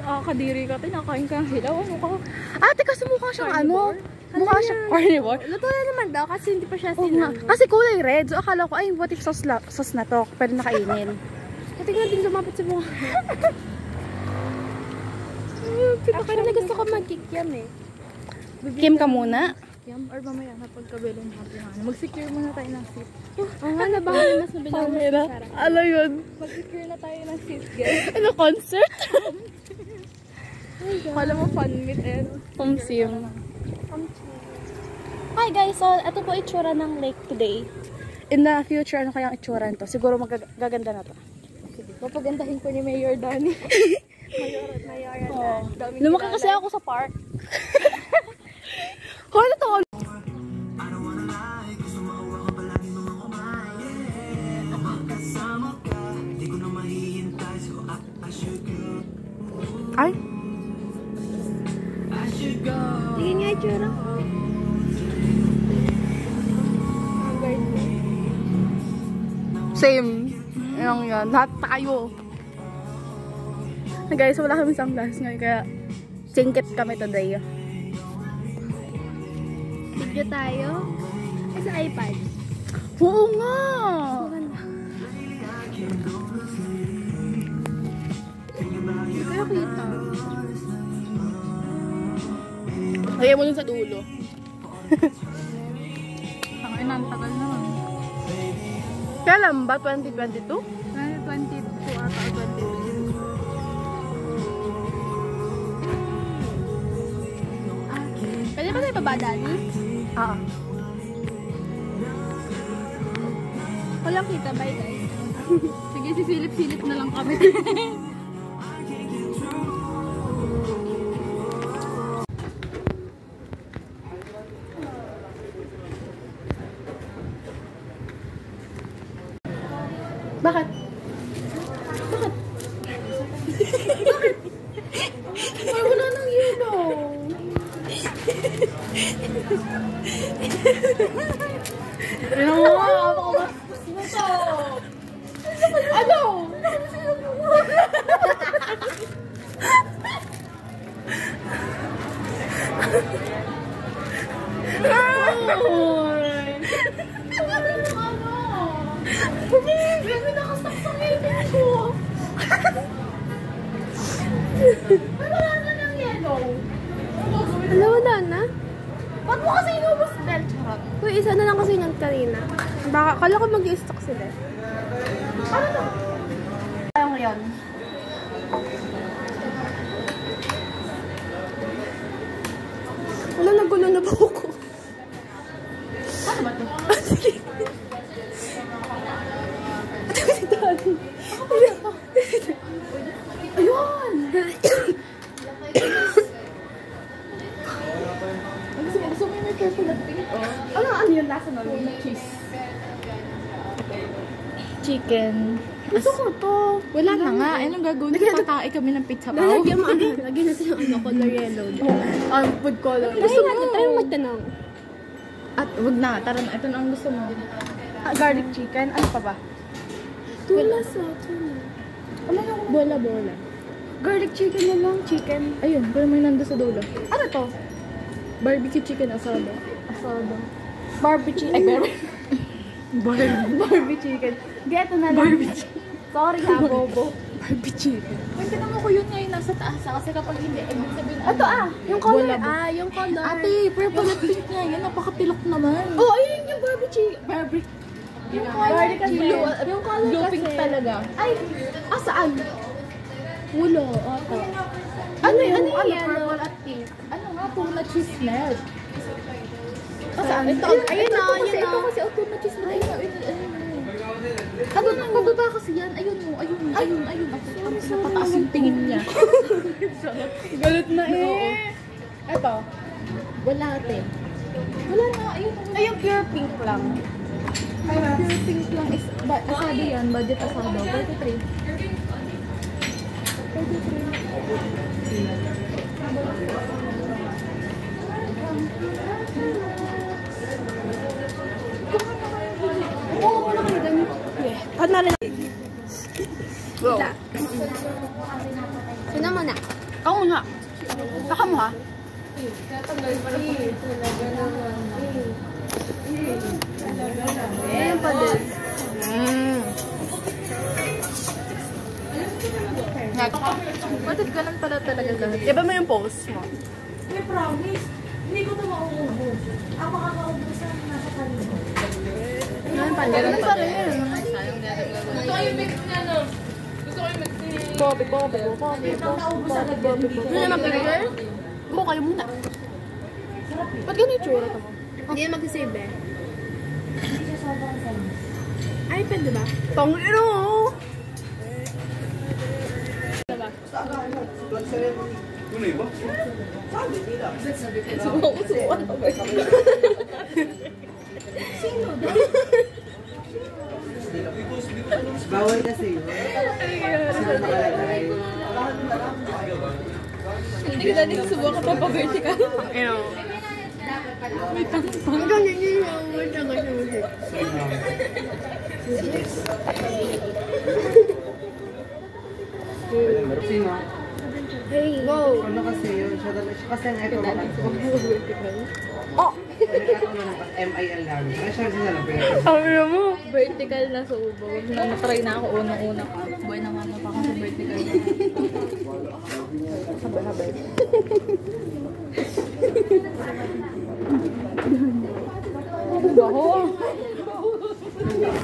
Kadiri ka, tinakain ka ng hilaw. Ano ka? Ate, kasi mukha siyang ano? Mukha siyang carnivore. Luto na naman daw kasi hindi pa siya sinan. Kasi kulay red. So akala ko, ay, what if sauce na to? Pwede nakainin. Tingnan din lumapit sa mukha. Actually, gusto ko mag-kikiam eh. Kim ka muna? Kikiam? Or mamaya na pagkabili ng hapon. Mag-secure muna tayo ng seat. Oo nga, nabangan mas nabilang mo sa Sarah. Ano yun? Mag-secure na tayo ng seat, guys. Ano, concert? Kala mo fun meet eh. Pumsim. Hi guys, so ito po itsura ng lake today. In the future, ano kayang itsura nito? Siguro magaganda na to. Papagandahin ko ni Mayor Danny. Mayor Danny. Lumaki kasi ako sa park. Hoy, ito ko. Ay? Tingin nga itsura. Same. Yung yan. Lahat tayo. Guys, wala kami sunglass ngayon kaya singkit kami today. Video tayo. Ay, sa iPad. Oo nga! Pero kita. Kaya mo dun sa dulo. Ang inang tagal naman. Kailan ba? 2022? 2022 ata 2023. Pwede ba tayo baba, Daddy? Oo. Walang kita, bye guys. Sige, sisilip-silip na lang kami. Bakit? Bakit? Ay, wala nang yelo. Ano mo? Napakamastos na to. Ano? Grabe nakasak sa ngipin ko. Wala na ng yellow. Alam mo na? Ba't mo kasi inubos, Del? Charot. Uy, isa na lang kasi yan kanina. Baka, kala ko mag-i-stock sila. Ano to? Ayong yan. Wala, nagulo na po ko. Ano ba to? Sige. Ayun! Gusto mo yung may purple at pink? Ano yung lasa na? Cheese. Chicken. Gusto ko to. Wala na nga. Anong gagawin? Patae kami ng pizza pao. Lagyan mo ano. Lagyan natin yung color yellow. Food color. Gusto mo? Try mo magtanong. At wag na. Tara na. Ito na ang gusto mo. Garlic chicken. Ano pa ba? Tuna sa tuna. Ano yung Bola-bola. garlic chicken na lang. Chicken. Ayun. Pero may nando sa dulo. Ano to? Barbecue chicken asado. Asado. Barbecue. Ay, Barbie chicken. Geto na lang. Barbie chicken. Sorry ha, bobo. Barbie chicken. Wait, tinanong ko yun ngayon nasa taas kasi kapag hindi, ibig sabihin. Ito Yung color. Bola. Yung color. Ate, purple at pink nga yan. Napakatilok naman. Oh, ayun yung Barbie chicken. Barbie. Yung color kasi. Yung color Blue kasi. pink talaga. Ay, saan? Ulo. Oto. Ano yun? Purple at pink. Ano nga? Tuna cheese melt. Saan? Ito. Ayun na, ayun na. Ito kasi tuna cheese melt. Ano nang bababa kasi yan? Ayun mo, ayun. Napataas yung tingin niya. Galit na eh. Ito. Wala ate. Wala na, ayun. Ayun, pure pink lang. Pure pink lang is, asado yan, budget asado. 43. 43. Oo, wala kayo ganyan. Ano rin? Bro. Sino mo na? Ako nga. Saka mo ha? Ayan pa din. Bakit ganun pala talaga lahat? Iba mo yung post mo? May promise. Hindi ko ito mauubos. Ang makakaubos ang nasa kanila. Ganun pa rin. Ganun pa rin. Gusto ko yung mix niya, no? Gusto ko yung mix niya. Kobe. Ang naubos agad yan. Hindi na mag-order? Mo kayo muna. Ba't ganun yung tsura to mo? Hindi na mag-save eh. Hindi siya sobrang salis. Ay, pwede ba? Tangino! Tunay ba? Bawal kasi yun. Sino nakalagay? Hindi ko na din subukan pa pa-vertical. Ayun. Ang galing yun yung music. Sino? Hey, go! Ano kasi yun? Siya kasi ang ito Oh! nagkataon na ng MIL lang. Kaya siya sila lang pinag- Ang mo! Vertical na sa ubo. Na-try na ako unang-una pa. Buhay naman na pa ako sa vertical. Sabay-sabay. Baho!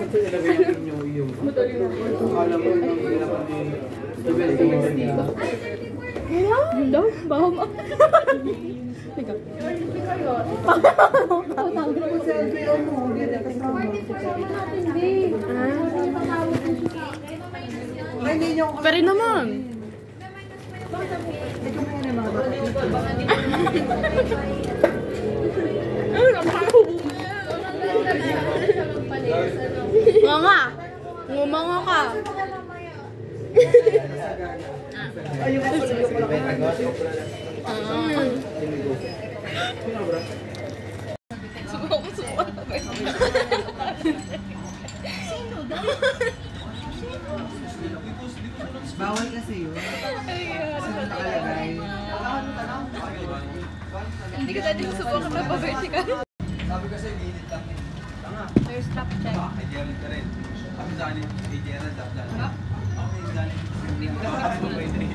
Ito ilagay yung yung akala mo yung nilaman ni Double K. Hello? Baho mo. Teka. Selfie ano? Hindi na kasama. Ay, hindi niyo ako Pero naman! Ito mo yan yung mga bata. Nga! Ngumanga ka! Ay, yung ako lang pala kayo. Bawal kasi yun. Sino nakalagay? Hindi ko na din subukan pa pa-vertical. Sabi kasi ginit lang. Tanga. There's stop check. Kay Gerald ka rin. Kami sa akin, kay Gerald dapat. Ako yung galing. Kami mo pwede rin.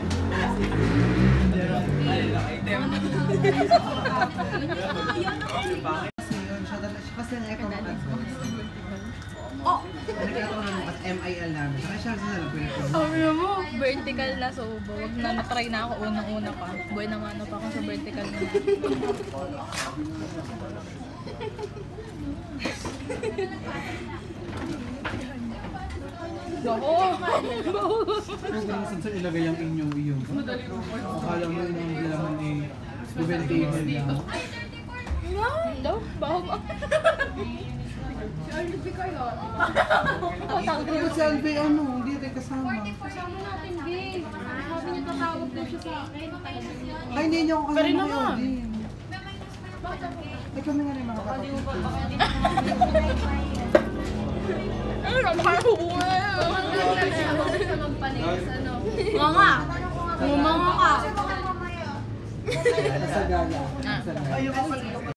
Ay, lang, item. Kasi yun, siya kasi ang ito nagkataon na ng MIL namin. Kaya siya sila lang pinag- Sabi mo, vertical na sa ubo. Wag na na-try na ako unang-una pa. Buhay naman na pa ako sa vertical na. Baho! Baho! Kung saan saan ilagay ang inyong iyong. Akala mo yung nilaman ni Double K lang. Hello? Baho mo. Ito selfie ano? Hindi rin kasama. Kasama natin, babe. Sabi niya tatawag daw siya sa akin. Ay, hindi niyo ako Pero kasama naman. yun. Ay, kami nga rin mga kapatid. Ay, nakakahubungan. Nga nga! Ngumanga ka! Sa gala.